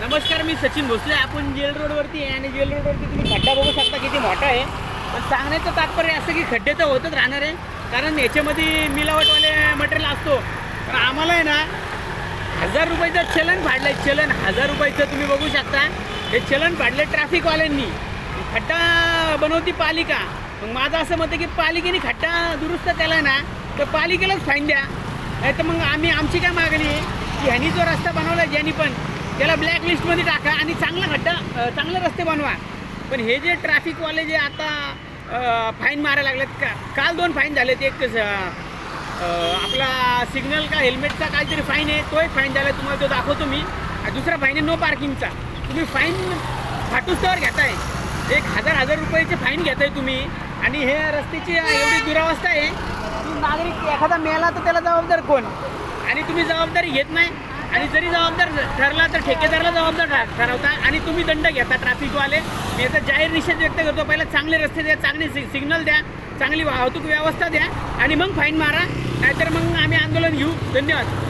नमस्कार, मी सचिन भोसले. आपण जेल रोडवरती आहे आणि जेल रोडवरती तुम्ही खड्डा बघू शकता किती मोठा आहे. पण सांगण्याचं तात्पर्य असं की खड्डे तर होतच राहणार आहे, कारण याच्यामध्ये मिलावटवाले मटेरियल असतो. पण आम्हाला आहे ना 1000 रुपयाचं चलन फाडलं आहे. चलन 1000 रुपयाचं तुम्ही बघू शकता. हे चलन फाडलं ट्रॅफिकवाल्यांनी. खड्डा बनवती पालिका. मग माझं असं मत आहे की पालिकेने खड्डा दुरुस्त केला ना तर पालिकेलाच फाईन द्या. नाही तर मग आमची काय मागणी आहे की ह्यांनी जो रस्ता बनवला ज्यांनी पण त्याला ब्लॅक लिस्टमध्ये टाका आणि चांगले रस्ते बनवा. पण हे जे ट्रॅफिकवाले जे आता फाईन मारायला लागलेत, काल 2 फाईन झालेत. एक आपला सिग्नल का हेल्मेटचा काहीतरी फाईन आहे, तो एक फाईन झाला, तुम्हाला तो दाखवतो मी. दुसरा फाईन आहे नो पार्किंगचा. तुम्ही फाईन फाटूस्तवर घेताय. 1000 रुपयाचे फाईन घेताय तुम्ही. आणि हे रस्त्याची एवढी दुरावस्था आहे की नागरिक एखादा मेला तर त्याला जबाबदार कोण? आणि तुम्ही जबाबदारी घेत नाही. आणि जरी जबाबदार ठरला तर ठेकेदाराला जबाबदार ठरवता आणि तुम्ही दंड घेता ट्रॅफिकवाले. मी याचा जाहीर निषेध व्यक्त करतो. पहिला चांगले रस्ते द्या, चांगले सिग्नल द्या, चांगली वाहतूक व्यवस्था द्या आणि मग फाईन मारा. नाहीतर मग आम्ही आंदोलन घेऊ. धन्यवाद.